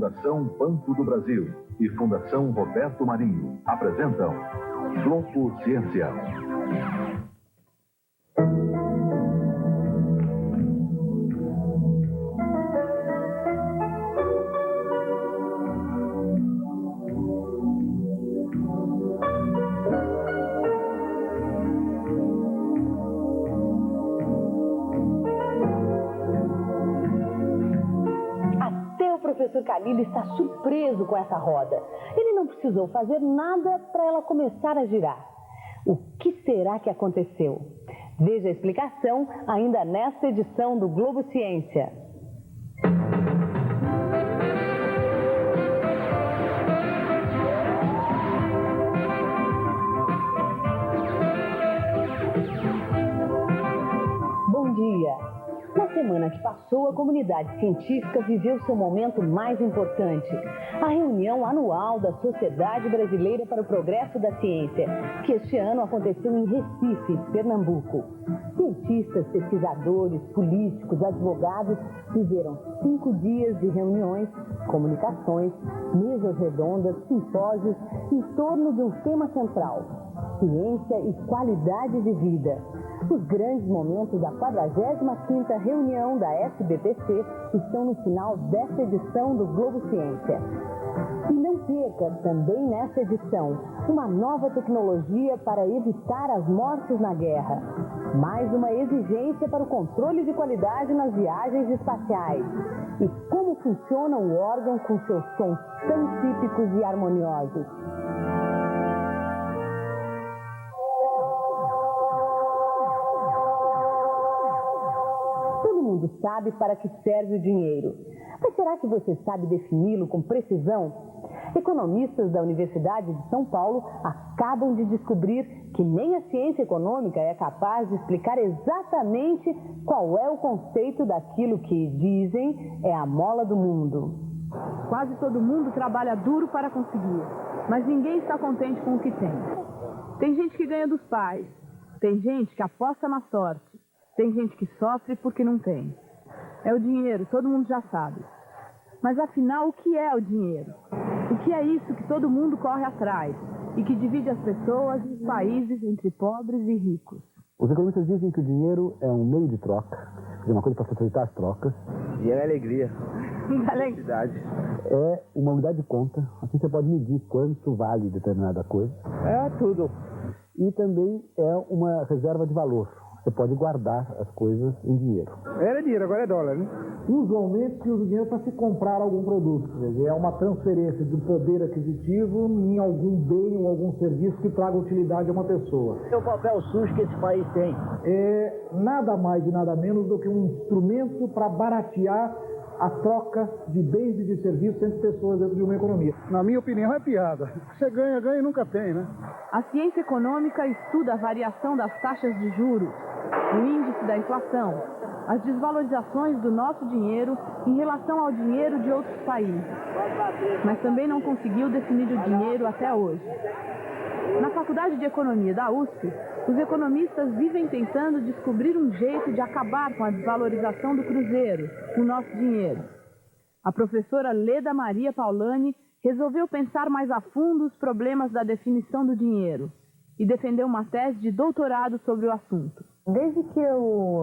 Fundação Banco do Brasil e Fundação Roberto Marinho apresentam Globo Ciência. O professor Calil está surpreso com essa roda. Ele não precisou fazer nada para ela começar a girar. O que será que aconteceu? Veja a explicação ainda nesta edição do Globo Ciência. Bom dia! Na semana que passou, a comunidade científica viveu seu momento mais importante, a reunião anual da Sociedade Brasileira para o Progresso da Ciência, que este ano aconteceu em Recife, Pernambuco. Cientistas, pesquisadores, políticos, advogados viveram 5 dias de reuniões, comunicações, mesas redondas, simpósios em torno de um tema central: ciência e qualidade de vida. Os grandes momentos da 45ª reunião da SBPC estão no final desta edição do Globo Ciência. E não perca, também nesta edição, uma nova tecnologia para evitar as mortes na guerra. Mais uma exigência para o controle de qualidade nas viagens espaciais. E como funciona o órgão com seus sons tão típicos e harmoniosos. Todo mundo sabe para que serve o dinheiro. Mas será que você sabe defini-lo com precisão? Economistas da Universidade de São Paulo acabam de descobrir que nem a ciência econômica é capaz de explicar exatamente qual é o conceito daquilo que, dizem, é a mola do mundo. Quase todo mundo trabalha duro para conseguir, mas ninguém está contente com o que tem. Tem gente que ganha dos pais, tem gente que aposta na sorte, tem gente que sofre porque não tem. É o dinheiro, todo mundo já sabe. Mas afinal, o que é o dinheiro? O que é isso que todo mundo corre atrás e que divide as pessoas e os países entre pobres e ricos? Os economistas dizem que o dinheiro é um meio de troca, é uma coisa para facilitar as trocas. Dinheiro é alegria, felicidade. É uma unidade de conta, assim você pode medir quanto vale determinada coisa. É tudo. E também é uma reserva de valor. Você pode guardar as coisas em dinheiro. Era dinheiro, agora é dólar, né? Usualmente se usa o dinheiro para se comprar algum produto. Quer dizer, é uma transferência de poder aquisitivo em algum bem ou algum serviço que traga utilidade a uma pessoa. É o papel sujo que esse país tem. É nada mais e nada menos do que um instrumento para baratear a troca de bens e de serviços entre pessoas dentro de uma economia. Na minha opinião, é piada. Você ganha e nunca tem, né? A ciência econômica estuda a variação das taxas de juros, o índice da inflação, as desvalorizações do nosso dinheiro em relação ao dinheiro de outros países. Mas também não conseguiu definir o dinheiro até hoje. Na Faculdade de Economia da USP, os economistas vivem tentando descobrir um jeito de acabar com a desvalorização do cruzeiro, o nosso dinheiro. A professora Leda Maria Paulani resolveu pensar mais a fundo os problemas da definição do dinheiro e defendeu uma tese de doutorado sobre o assunto. Desde que eu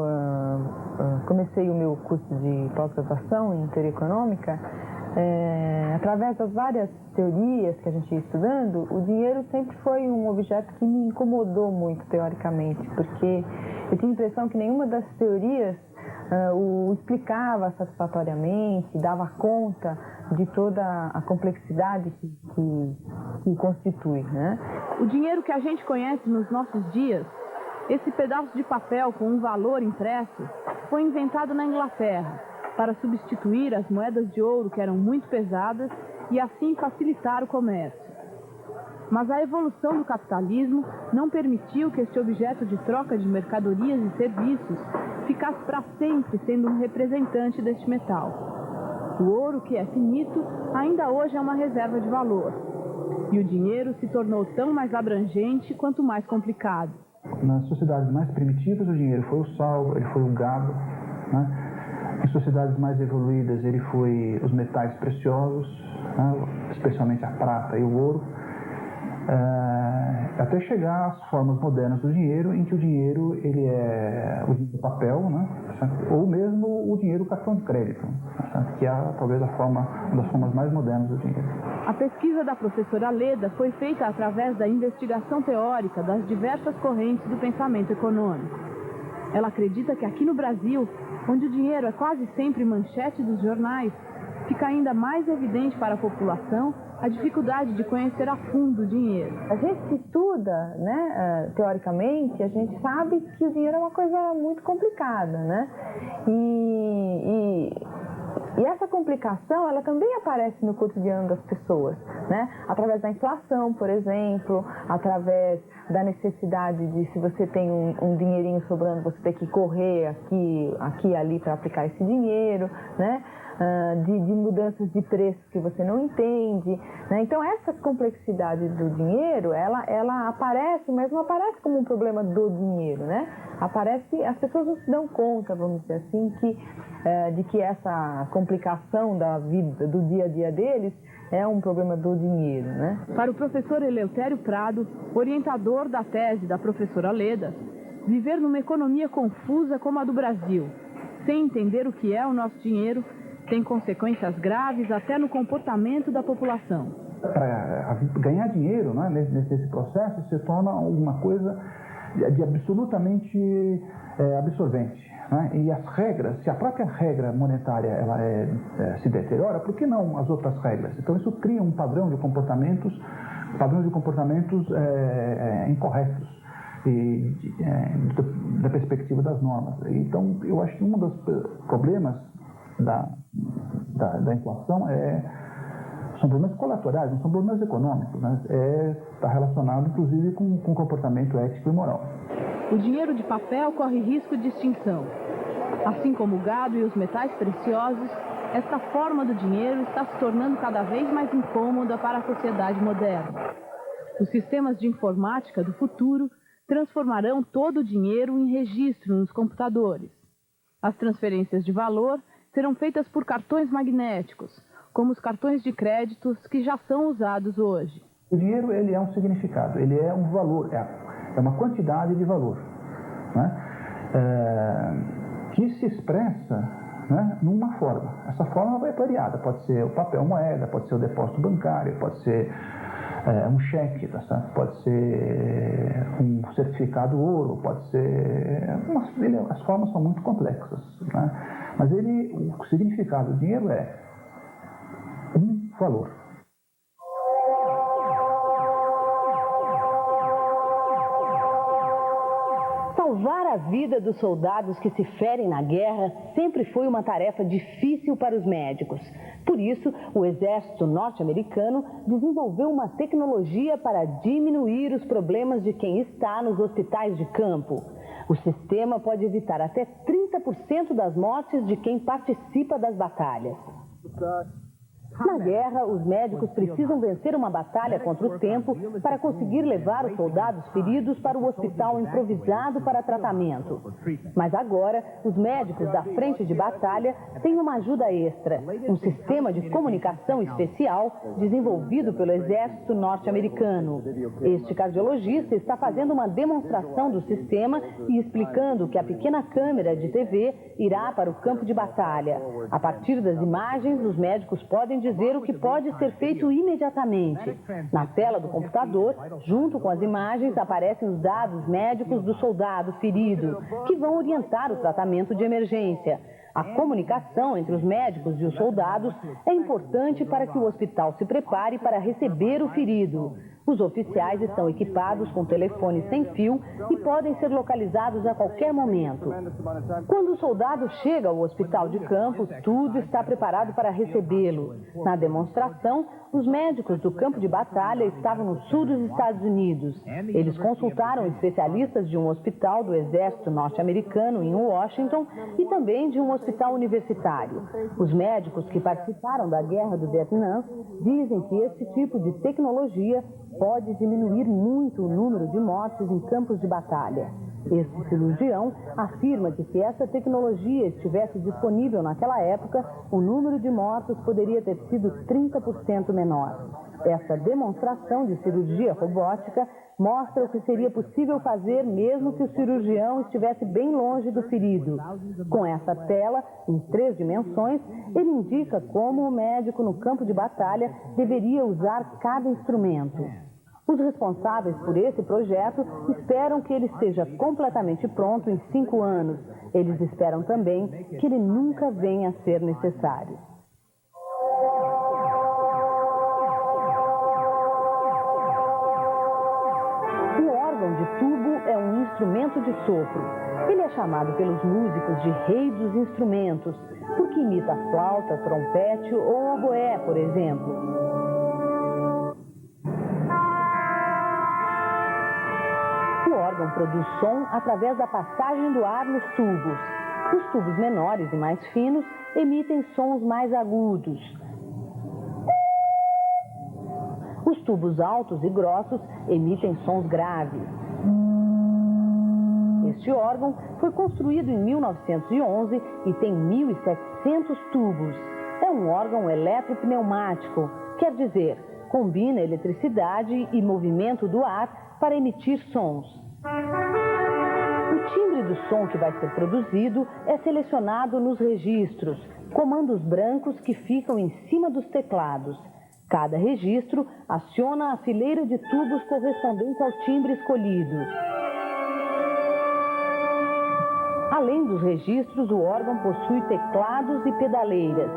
comecei o meu curso de pós-graduação em teoria econômica, através das várias teorias que a gente ia estudando, o dinheiro sempre foi um objeto que me incomodou muito teoricamente, porque eu tinha a impressão que nenhuma das teorias o explicava satisfatoriamente, dava conta de toda a complexidade que constitui, né? O dinheiro que a gente conhece nos nossos dias, esse pedaço de papel com um valor impresso, foi inventado na Inglaterra para substituir as moedas de ouro que eram muito pesadas e assim facilitar o comércio. Mas a evolução do capitalismo não permitiu que este objeto de troca de mercadorias e serviços ficasse para sempre sendo um representante deste metal. O ouro, que é finito, ainda hoje é uma reserva de valor. E o dinheiro se tornou tão mais abrangente quanto mais complicado. Nas sociedades mais primitivas, o dinheiro foi o sal, ele foi o gado, né? Em sociedades mais evoluídas, ele foi os metais preciosos, né, especialmente a prata e o ouro, até chegar às formas modernas do dinheiro, em que o dinheiro ele é o dinheiro papel, né, ou mesmo o dinheiro cartão de crédito, que é talvez uma das formas mais modernas do dinheiro. A pesquisa da professora Leda foi feita através da investigação teórica das diversas correntes do pensamento econômico. Ela acredita que aqui no Brasil, onde o dinheiro é quase sempre manchete dos jornais, fica ainda mais evidente para a população a dificuldade de conhecer a fundo o dinheiro. A gente que estuda, né, teoricamente, a gente sabe que o dinheiro é uma coisa muito complicada, né? E essa complicação, ela também aparece no cotidiano das pessoas, né? Através da inflação, por exemplo, através da necessidade de, se você tem um dinheirinho sobrando, você ter que correr aqui e ali para aplicar esse dinheiro, né? De mudanças de preços que você não entende, né? Então essa complexidade do dinheiro, ela aparece, mas não aparece como um problema do dinheiro, né? Aparece, as pessoas não se dão conta, vamos dizer assim, de que essa complicação da vida, do dia a dia deles, é um problema do dinheiro, né? Para o professor Eleutério Prado, orientador da tese da professora Leda, viver numa economia confusa como a do Brasil, sem entender o que é o nosso dinheiro, tem consequências graves até no comportamento da população. Para ganhar dinheiro, né, nesse processo, se torna alguma coisa de absolutamente absorvente. Né? E as regras, se a própria regra monetária ela se deteriora, por que não as outras regras? Então isso cria um padrão de comportamentos incorretos da perspectiva das normas. Então eu acho que um dos problemas da inflação são problemas colaterais, não são problemas econômicos, né? Está relacionado inclusive com comportamento ético e moral. O dinheiro de papel corre risco de extinção. Assim como o gado e os metais preciosos, esta forma do dinheiro está se tornando cada vez mais incômoda para a sociedade moderna. Os sistemas de informática do futuro transformarão todo o dinheiro em registro nos computadores. As transferências de valor serão feitas por cartões magnéticos, como os cartões de créditos que já são usados hoje. O dinheiro ele é um significado, ele é um valor, é uma quantidade de valor, né? Que se expressa, né, numa forma. Essa forma vai variada, pode ser o papel moeda, pode ser o depósito bancário, pode ser um cheque, tá certo? Pode ser um certificado ouro, pode ser... as formas são muito complexas, né? Mas o significado do dinheiro é um valor. Salvar a vida dos soldados que se ferem na guerra sempre foi uma tarefa difícil para os médicos. Por isso, o exército norte-americano desenvolveu uma tecnologia para diminuir os problemas de quem está nos hospitais de campo. O sistema pode evitar até 30% das mortes de quem participa das batalhas. Na guerra, os médicos precisam vencer uma batalha contra o tempo para conseguir levar os soldados feridos para o hospital improvisado para tratamento. Mas agora, os médicos da frente de batalha têm uma ajuda extra, um sistema de comunicação especial desenvolvido pelo exército norte-americano. Este cardiologista está fazendo uma demonstração do sistema e explicando que a pequena câmera de TV irá para o campo de batalha. A partir das imagens, os médicos podem dizer o que pode ser feito imediatamente. Na tela do computador, junto com as imagens, aparecem os dados médicos do soldado ferido, que vão orientar o tratamento de emergência. A comunicação entre os médicos e os soldados é importante para que o hospital se prepare para receber o ferido. Os oficiais estão equipados com telefones sem fio e podem ser localizados a qualquer momento. Quando o soldado chega ao hospital de campo, tudo está preparado para recebê-lo. Na demonstração, os médicos do campo de batalha estavam no sul dos Estados Unidos. Eles consultaram especialistas de um hospital do exército norte-americano em Washington e também de um hospital universitário. Os médicos que participaram da guerra do Vietnã dizem que esse tipo de tecnologia pode diminuir muito o número de mortes em campos de batalha. Este cirurgião afirma que se essa tecnologia estivesse disponível naquela época, o número de mortos poderia ter sido 30% menor. Essa demonstração de cirurgia robótica mostra o que seria possível fazer mesmo que o cirurgião estivesse bem longe do ferido. Com essa tela, em 3 dimensões, ele indica como o médico no campo de batalha deveria usar cada instrumento. Os responsáveis por esse projeto esperam que ele esteja completamente pronto em 5 anos. Eles esperam também que ele nunca venha a ser necessário. O órgão de tubo é um instrumento de sopro. Ele é chamado pelos músicos de rei dos instrumentos, porque imita flauta, trompete ou oboé, por exemplo. O órgão produz som através da passagem do ar nos tubos. Os tubos menores e mais finos emitem sons mais agudos. Os tubos altos e grossos emitem sons graves. Este órgão foi construído em 1911 e tem 1.700 tubos. É um órgão eletropneumático, quer dizer, combina eletricidade e movimento do ar para emitir sons. O timbre do som que vai ser produzido é selecionado nos registros, comandos brancos que ficam em cima dos teclados. Cada registro aciona a fileira de tubos correspondente ao timbre escolhido. Além dos registros, o órgão possui teclados e pedaleiras.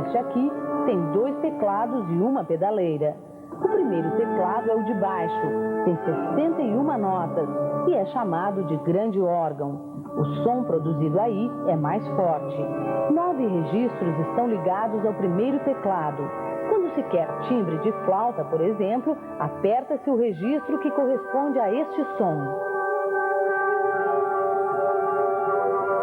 Este aqui tem 2 teclados e uma pedaleira. O primeiro teclado é o de baixo, tem 61 notas e é chamado de grande órgão. O som produzido aí é mais forte. 9 registros estão ligados ao primeiro teclado. Quando se quer timbre de flauta, por exemplo, aperta-se o registro que corresponde a este som.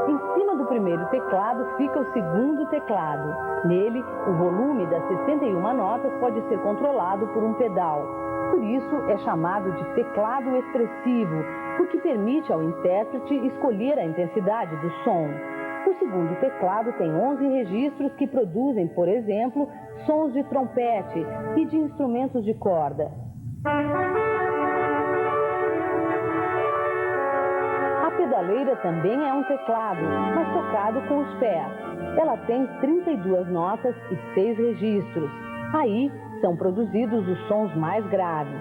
Em cima do primeiro teclado fica o segundo teclado. Nele, o volume das 61 notas pode ser controlado por um pedal. Por isso, é chamado de teclado expressivo, porque permite ao intérprete escolher a intensidade do som. O segundo teclado tem 11 registros que produzem, por exemplo, sons de trompete e de instrumentos de corda. A pedaleira também é um teclado, mas tocado com os pés. Ela tem 32 notas e 6 registros. Aí são produzidos os sons mais graves.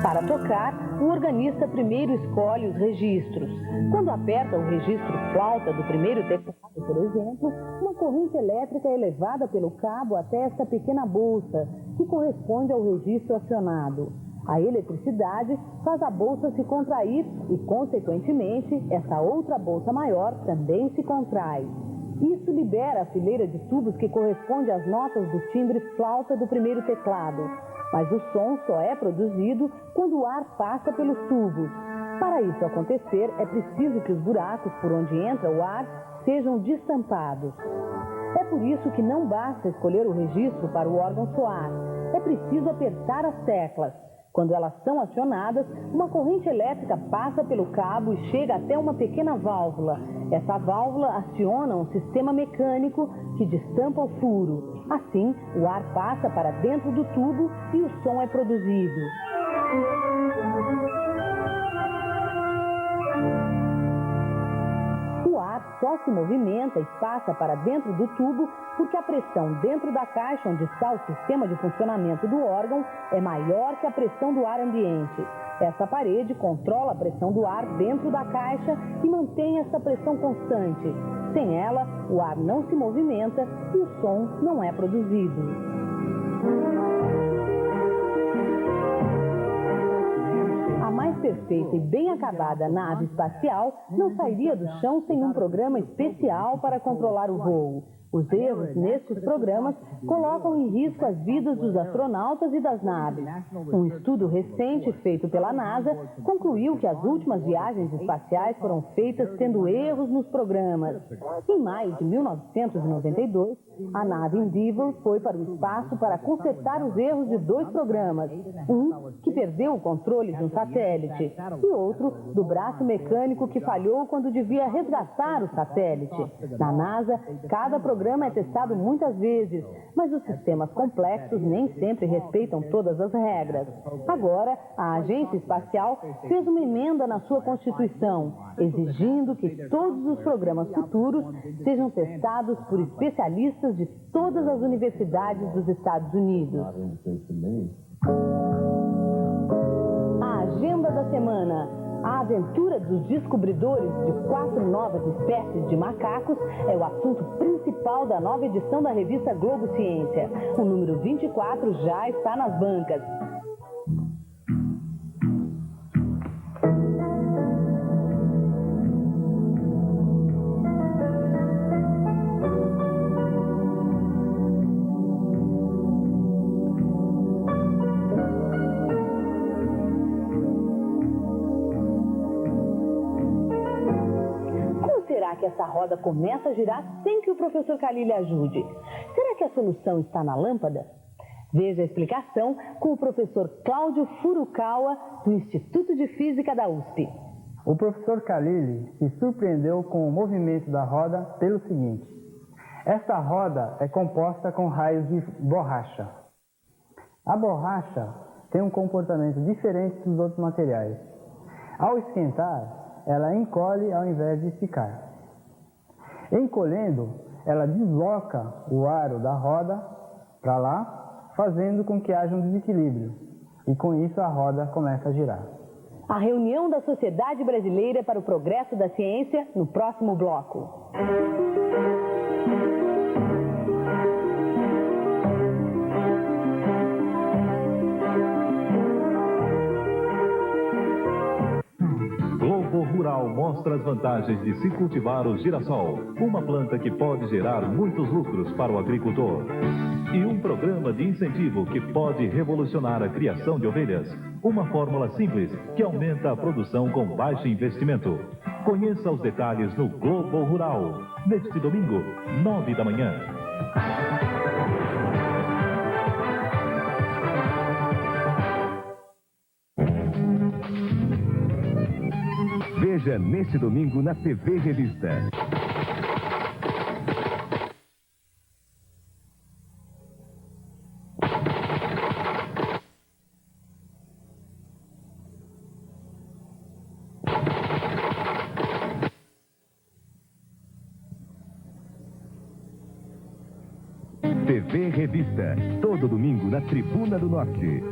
Para tocar, o organista primeiro escolhe os registros. Quando aperta o registro flauta do primeiro teclado, por exemplo, uma corrente elétrica é levada pelo cabo até esta pequena bolsa, que corresponde ao registro acionado. A eletricidade faz a bolsa se contrair e, consequentemente, essa outra bolsa maior também se contrai. Isso libera a fileira de tubos que corresponde às notas do timbre flauta do primeiro teclado. Mas o som só é produzido quando o ar passa pelos tubos. Para isso acontecer, é preciso que os buracos por onde entra o ar sejam destampados. É por isso que não basta escolher o registro para o órgão soar. É preciso apertar as teclas. Quando elas são acionadas, uma corrente elétrica passa pelo cabo e chega até uma pequena válvula. Essa válvula aciona um sistema mecânico que destampa o furo. Assim, o ar passa para dentro do tubo e o som é produzido. O ar só se movimenta e passa para dentro do tubo porque a pressão dentro da caixa onde está o sistema de funcionamento do órgão é maior que a pressão do ar ambiente. Essa parede controla a pressão do ar dentro da caixa e mantém essa pressão constante. Sem ela, o ar não se movimenta e o som não é produzido. A mais perfeita e bem acabada nave espacial não sairia do chão sem um programa especial para controlar o voo. Os erros nestes programas colocam em risco as vidas dos astronautas e das naves. Um estudo recente feito pela NASA concluiu que as últimas viagens espaciais foram feitas tendo erros nos programas. Em maio de 1992, a nave Endeavour foi para o espaço para consertar os erros de 2 programas. Um que perdeu o controle de um satélite e outro do braço mecânico que falhou quando devia resgatar o satélite. Na NASA, cada programa é testado muitas vezes, mas os sistemas complexos nem sempre respeitam todas as regras. Agora, a Agência Espacial fez uma emenda na sua Constituição, exigindo que todos os programas futuros sejam testados por especialistas de todas as universidades dos Estados Unidos. A agenda da semana. A aventura dos descobridores de 4 novas espécies de macacos é o assunto principal da nova edição da revista Globo Ciência. O número 24 já está nas bancas. Que essa roda começa a girar sem que o professor Khalil ajude. Será que a solução está na lâmpada? Veja a explicação com o professor Cláudio Furukawa, do Instituto de Física da USP. O professor Khalil se surpreendeu com o movimento da roda pelo seguinte: esta roda é composta com raios de borracha. A borracha tem um comportamento diferente dos outros materiais. Ao esquentar, ela encolhe ao invés de esticar. Encolhendo, ela desloca o aro da roda para lá, fazendo com que haja um desequilíbrio. E com isso a roda começa a girar. A reunião da Sociedade Brasileira para o Progresso da Ciência no próximo bloco. Globo Rural mostra as vantagens de se cultivar o girassol, uma planta que pode gerar muitos lucros para o agricultor. E um programa de incentivo que pode revolucionar a criação de ovelhas. Uma fórmula simples que aumenta a produção com baixo investimento. Conheça os detalhes no Globo Rural, neste domingo, 9 da manhã. Veja neste domingo na TV Revista. TV Revista, todo domingo na Tribuna do Norte.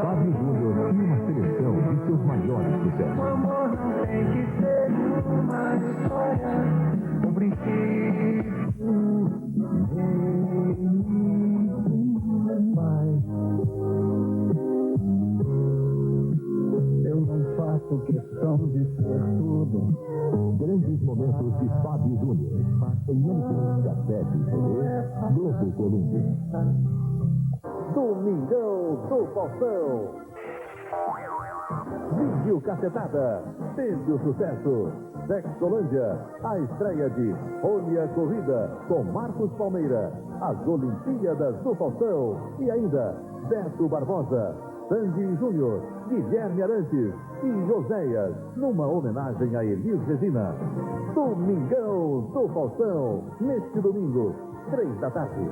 Fábio Júnior e uma seleção de seus maiores sucessos. O amor não tem que ser uma história, um brinquedo. Eu não faço questão de ser tudo. Grandes momentos de Fábio Júnior. Em MP, cassete e CD, Globo Columbia. Domingão do Faustão. Vídeo cacetada. Teve o sucesso. Sexolândia. A estreia de Olha a Corrida com Marcos Palmeira. As Olimpíadas do Faustão. E ainda Beto Barbosa, Sandy Júnior, Guilherme Arantes e Joséias. Numa homenagem a Elis Regina. Domingão do Faustão. Neste domingo, 3 da tarde.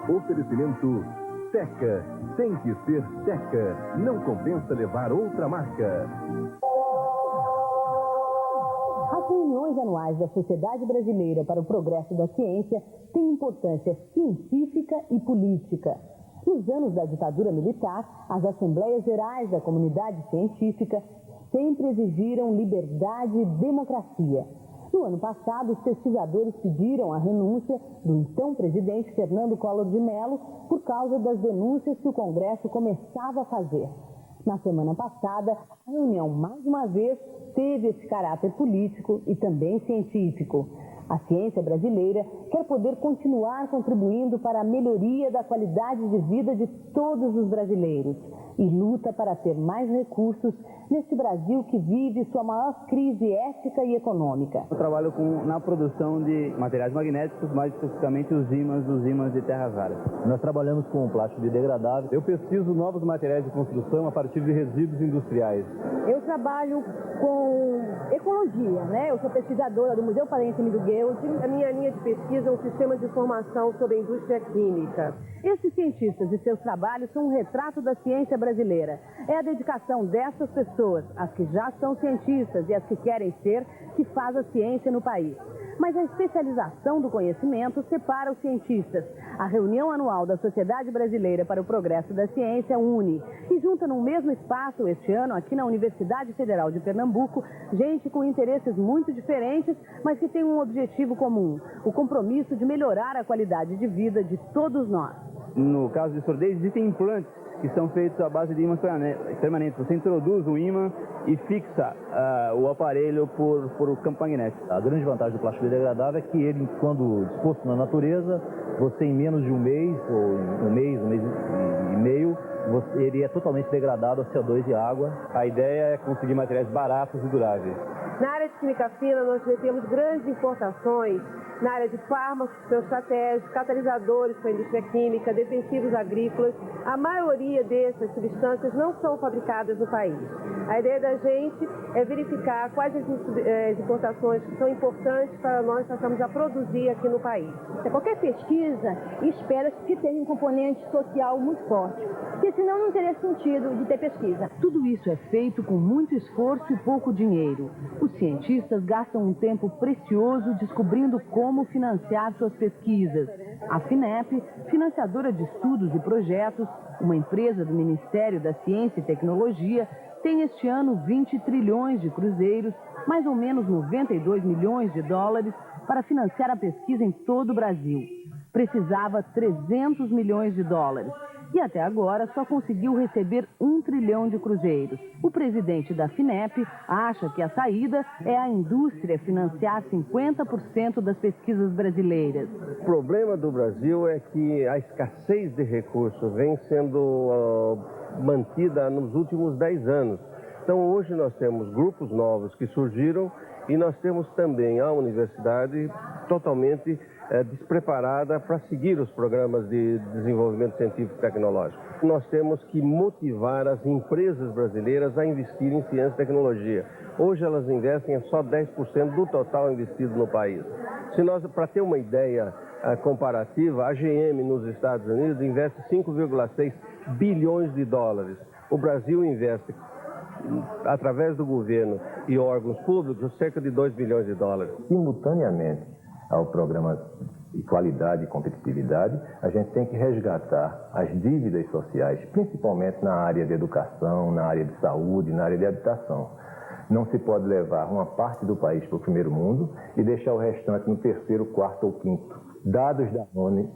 Oferecimento Teca, tem que ser Teca, não compensa levar outra marca. As reuniões anuais da Sociedade Brasileira para o Progresso da Ciência têm importância científica e política. Nos anos da ditadura militar, as Assembleias Gerais da Comunidade Científica sempre exigiram liberdade e democracia. No ano passado, os pesquisadores pediram a renúncia do então presidente Fernando Collor de Mello por causa das denúncias que o Congresso começava a fazer. Na semana passada, a reunião, mais uma vez, teve esse caráter político e também científico. A ciência brasileira quer poder continuar contribuindo para a melhoria da qualidade de vida de todos os brasileiros e luta para ter mais recursos neste Brasil que vive sua maior crise ética e econômica. Eu trabalho na produção de materiais magnéticos, mais especificamente os ímãs de terras raras. Nós trabalhamos com plástico biodegradável. Eu pesquiso novos materiais de construção a partir de resíduos industriais. Eu trabalho com ecologia, né? Eu sou pesquisadora do Museu Parêntime do Goethe. A minha linha de pesquisa é um sistema de informação sobre a indústria química. Esses cientistas e seus trabalhos são um retrato da ciência brasileira. É a dedicação dessas pessoas, as que já são cientistas e as que querem ser, que faz a ciência no país. Mas a especialização do conhecimento separa os cientistas. A reunião anual da Sociedade Brasileira para o Progresso da Ciência une e junta no mesmo espaço, este ano, aqui na Universidade Federal de Pernambuco, gente com interesses muito diferentes, mas que tem um objetivo comum: o compromisso de melhorar a qualidade de vida de todos nós. No caso de surdez, existem implantes que são feitos à base de ímãs permanentes. Você introduz o ímã e fixa o aparelho por o campo magnético. A grande vantagem do plástico biodegradável é que ele, quando exposto na natureza, você em menos de um mês, ou um mês e meio, ele é totalmente degradado a CO2 e água. A ideia é conseguir materiais baratos e duráveis. Na área de química fina, nós temos grandes importações na área de fármacos que são estratégicos, catalisadores para a indústria química, defensivos agrícolas. A maioria dessas substâncias não são fabricadas no país. A ideia da gente é verificar quais as importações que são importantes para nós passarmos a produzir aqui no país. Qualquer pesquisa espera que tenha um componente social muito forte, porque senão não teria sentido de ter pesquisa. Tudo isso é feito com muito esforço e pouco dinheiro. Os cientistas gastam um tempo precioso descobrindo como financiar suas pesquisas. A FINEP, financiadora de estudos e projetos, uma empresa do Ministério da Ciência e Tecnologia, tem este ano 20 trilhões de cruzeiros, mais ou menos 92 milhões de dólares, para financiar a pesquisa em todo o Brasil. Precisava 300 milhões de dólares. E até agora só conseguiu receber 1 trilhão de cruzeiros. O presidente da FINEP acha que a saída é a indústria financiar 50% das pesquisas brasileiras. O problema do Brasil é que a escassez de recursos vem sendo mantida nos últimos 10 anos. Então hoje nós temos grupos novos que surgiram e nós temos também a universidade totalmente despreparada para seguir os programas de desenvolvimento científico e tecnológico. Nós temos que motivar as empresas brasileiras a investir em ciência e tecnologia. Hoje elas investem só 10% do total investido no país. Para ter uma ideia comparativa, a GM nos Estados Unidos investe 5,6 bilhões de dólares. O Brasil investe, através do governo e órgãos públicos, cerca de 2 bilhões de dólares. Simultaneamente ao programa de qualidade e competitividade, a gente tem que resgatar as dívidas sociais, principalmente na área de educação, na área de saúde, na área de habitação. Não se pode levar uma parte do país para o primeiro mundo e deixar o restante no terceiro, quarto ou quinto. Dados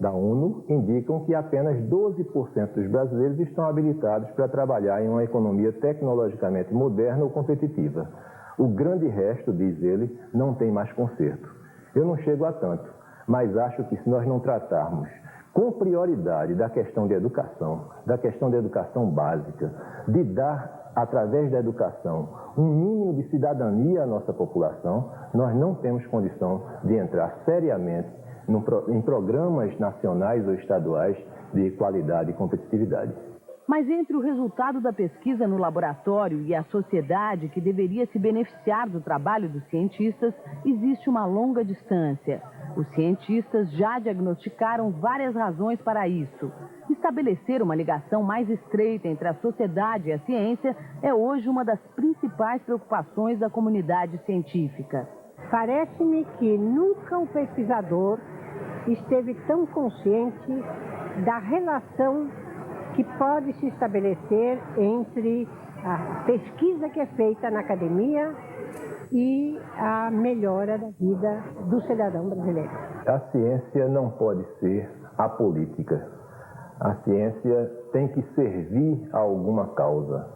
da ONU indicam que apenas 12% dos brasileiros estão habilitados para trabalhar em uma economia tecnologicamente moderna ou competitiva. O grande resto, diz ele, não tem mais conserto. Eu não chego a tanto, mas acho que se nós não tratarmos com prioridade da questão de educação básica, de dar, através da educação, um mínimo de cidadania à nossa população, nós não temos condição de entrar seriamente em programas nacionais ou estaduais de qualidade e competitividade. Mas entre o resultado da pesquisa no laboratório e a sociedade que deveria se beneficiar do trabalho dos cientistas, existe uma longa distância. Os cientistas já diagnosticaram várias razões para isso. Estabelecer uma ligação mais estreita entre a sociedade e a ciência é hoje uma das principais preocupações da comunidade científica. Parece-me que nunca o pesquisador esteve tão consciente da relação que pode se estabelecer entre a pesquisa que é feita na academia e a melhora da vida do cidadão brasileiro. A ciência não pode ser apolítica. A ciência tem que servir a alguma causa.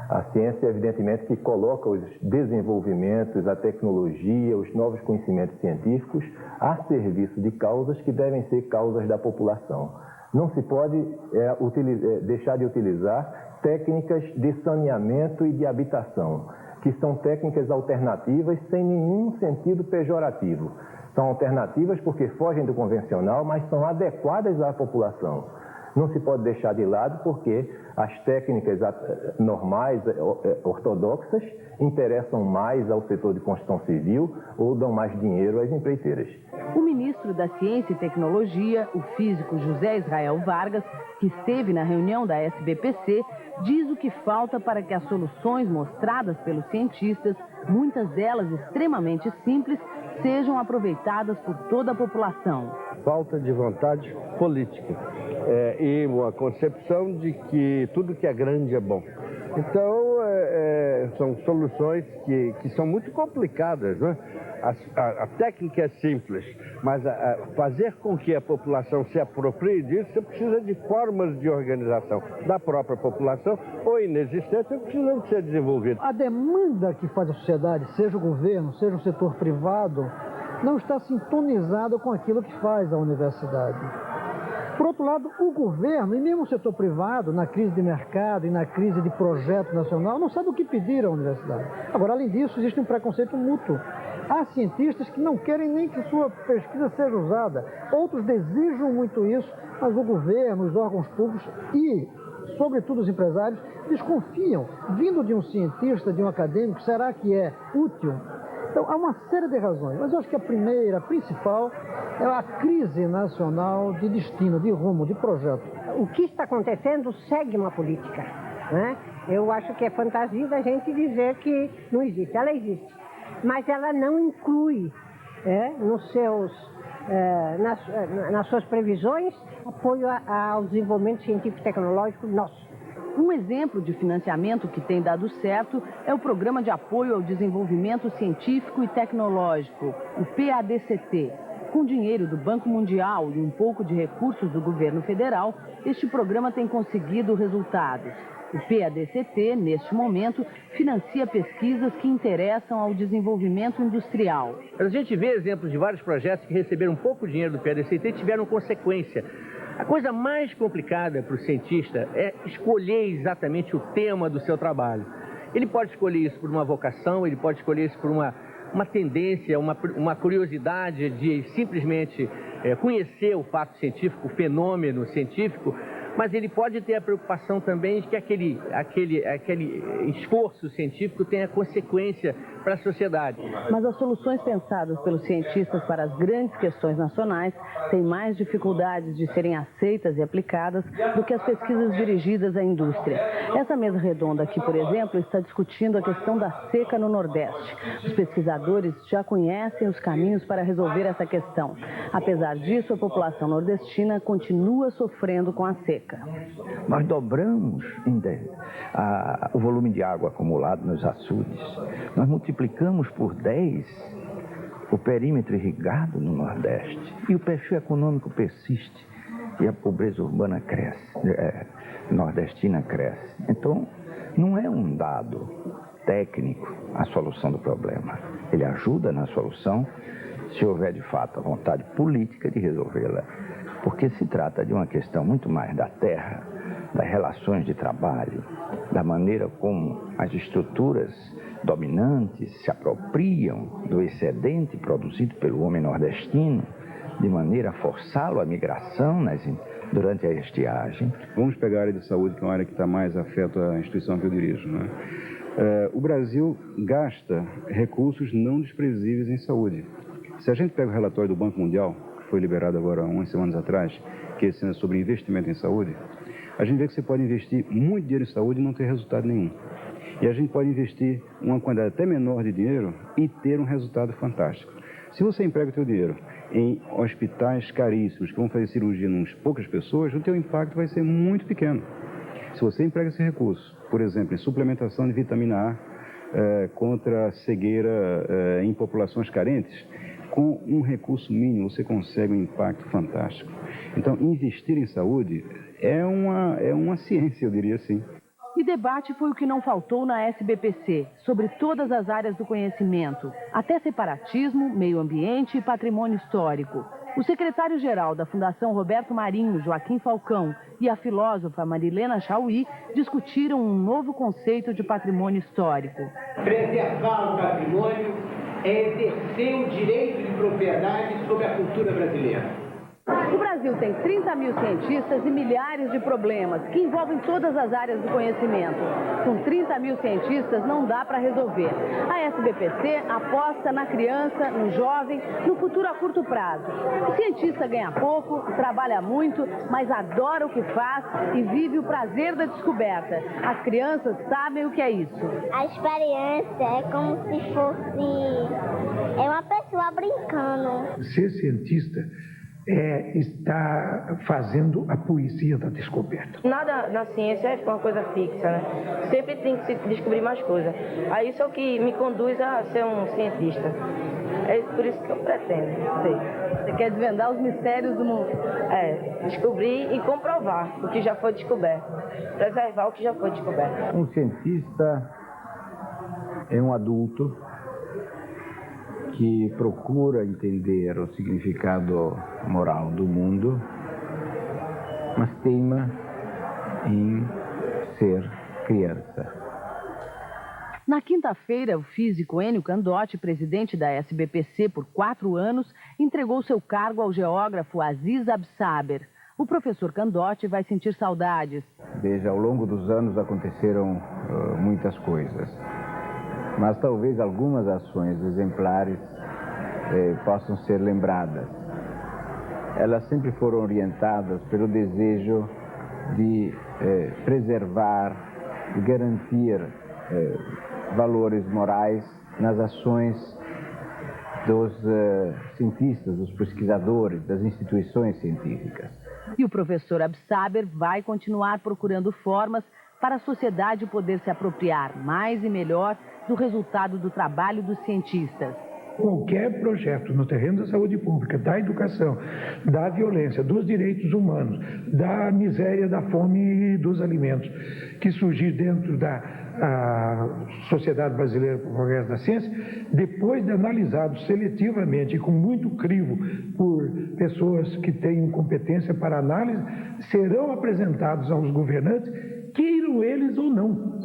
A ciência, evidentemente, que coloca os desenvolvimentos, a tecnologia, os novos conhecimentos científicos a serviço de causas que devem ser causas da população. Não se pode deixar de utilizar técnicas de saneamento e de habitação, que são técnicas alternativas sem nenhum sentido pejorativo. São alternativas porque fogem do convencional, mas são adequadas à população. Não se pode deixar de lado porque as técnicas normais, ortodoxas, interessam mais ao setor de construção civil ou dão mais dinheiro às empreiteiras. O ministro da Ciência e Tecnologia, o físico José Israel Vargas, que esteve na reunião da SBPC, diz o que falta para que as soluções mostradas pelos cientistas, muitas delas extremamente simples, sejam aproveitadas por toda a população. Falta de vontade política e uma concepção de que tudo que é grande é bom. Então, são soluções que são muito complicadas, né? A técnica é simples, mas fazer com que a população se aproprie disso, você precisa de formas de organização da própria população ou inexistentes, precisam de ser desenvolvidas. A demanda que faz a sociedade, seja o governo, seja o setor privado, não está sintonizada com aquilo que faz a universidade. Por outro lado, o governo e mesmo o setor privado, na crise de mercado e na crise de projeto nacional, não sabe o que pedir à universidade. Agora, além disso, existe um preconceito mútuo. Há cientistas que não querem nem que sua pesquisa seja usada. Outros desejam muito isso, mas o governo, os órgãos públicos e, sobretudo, os empresários desconfiam. Vindo de um cientista, de um acadêmico, será que é útil? Então, há uma série de razões, mas eu acho que a primeira, a principal, é a crise nacional de destino, de rumo, de projeto. O que está acontecendo segue uma política, né? Eu acho que é fantasia da gente dizer que não existe. Ela existe, mas ela não inclui nas suas previsões apoio ao desenvolvimento científico e tecnológico nosso. Um exemplo de financiamento que tem dado certo é o Programa de Apoio ao Desenvolvimento Científico e Tecnológico, o PADCT. Com dinheiro do Banco Mundial e um pouco de recursos do governo federal, este programa tem conseguido resultados. O PADCT, neste momento, financia pesquisas que interessam ao desenvolvimento industrial. A gente vê exemplos de vários projetos que receberam pouco dinheiro do PADCT e tiveram consequência. A coisa mais complicada para o cientista é escolher exatamente o tema do seu trabalho. Ele pode escolher isso por uma vocação, ele pode escolher isso por uma tendência, uma curiosidade de simplesmente conhecer o fato científico, o fenômeno científico, mas ele pode ter a preocupação também de que aquele esforço científico tenha consequência para a sociedade. Mas as soluções pensadas pelos cientistas para as grandes questões nacionais têm mais dificuldades de serem aceitas e aplicadas do que as pesquisas dirigidas à indústria. Essa mesa redonda aqui, por exemplo, está discutindo a questão da seca no Nordeste. Os pesquisadores já conhecem os caminhos para resolver essa questão. Apesar disso, a população nordestina continua sofrendo com a seca. Nós dobramos o volume de água acumulado nos açudes. Nós multiplicamos por 10 o perímetro irrigado no Nordeste. E o perfil econômico persiste. E a pobreza urbana cresce, nordestina cresce. Então, não é um dado técnico a solução do problema. Ele ajuda na solução se houver, de fato, a vontade política de resolvê-la. Porque se trata de uma questão muito mais da terra, das relações de trabalho, da maneira como as estruturas dominantes se apropriam do excedente produzido pelo homem nordestino, de maneira a forçá-lo à migração durante a estiagem. Vamos pegar a área de saúde, que é uma área que está mais afeta à instituição que eu dirijo, né? O Brasil gasta recursos não desprezíveis em saúde. Se a gente pega o relatório do Banco Mundial, foi liberado agora há umas semanas atrás, que esse ano é sobre investimento em saúde, a gente vê que você pode investir muito dinheiro em saúde e não ter resultado nenhum. E a gente pode investir uma quantidade até menor de dinheiro e ter um resultado fantástico. Se você emprega o seu dinheiro em hospitais caríssimos, que vão fazer cirurgia em poucas pessoas, o teu impacto vai ser muito pequeno. Se você emprega esse recurso, por exemplo, em suplementação de vitamina A contra a cegueira em populações carentes, com um recurso mínimo você consegue um impacto fantástico. Então, investir em saúde é uma ciência, eu diria assim. E debate foi o que não faltou na SBPC, sobre todas as áreas do conhecimento, até separatismo, meio ambiente e patrimônio histórico. O secretário-geral da Fundação Roberto Marinho, Joaquim Falcão, e a filósofa Marilena Chauí discutiram um novo conceito de patrimônio histórico. Preservar o patrimônio é exercer o direito de propriedade sobre a cultura brasileira. O Brasil tem 30 mil cientistas e milhares de problemas que envolvem todas as áreas do conhecimento. Com 30 mil cientistas não dá para resolver. A SBPC aposta na criança, no jovem, no futuro a curto prazo. O cientista ganha pouco, trabalha muito, mas adora o que faz e vive o prazer da descoberta. As crianças sabem o que é isso. A experiência é como se fosse uma pessoa brincando. Ser cientista está fazendo a poesia da descoberta. Nada na ciência é uma coisa fixa, né? Sempre tem que se descobrir mais coisas. Aí isso é o que me conduz a ser um cientista. É por isso que eu pretendo ser. Você quer desvendar os mistérios do mundo? Descobrir e comprovar o que já foi descoberto. Preservar o que já foi descoberto. Um cientista é um adulto que procura entender o significado moral do mundo, mas teima em ser criança. Na quinta-feira, o físico Enio Candotti, presidente da SBPC por 4 anos, entregou seu cargo ao geógrafo Aziz Absaber. O professor Candotti vai sentir saudades. Veja, ao longo dos anos aconteceram muitas coisas. Mas talvez algumas ações exemplares possam ser lembradas. Elas sempre foram orientadas pelo desejo de preservar, de garantir valores morais nas ações dos cientistas, dos pesquisadores, das instituições científicas. E o professor Absaber vai continuar procurando formas para a sociedade poder se apropriar mais e melhor do resultado do trabalho dos cientistas. Qualquer projeto no terreno da saúde pública, da educação, da violência, dos direitos humanos, da miséria, da fome e dos alimentos, que surgir dentro da Sociedade Brasileira para o Progresso da Ciência, depois de analisado seletivamente e com muito crivo por pessoas que têm competência para análise, serão apresentados aos governantes, queiram eles ou não.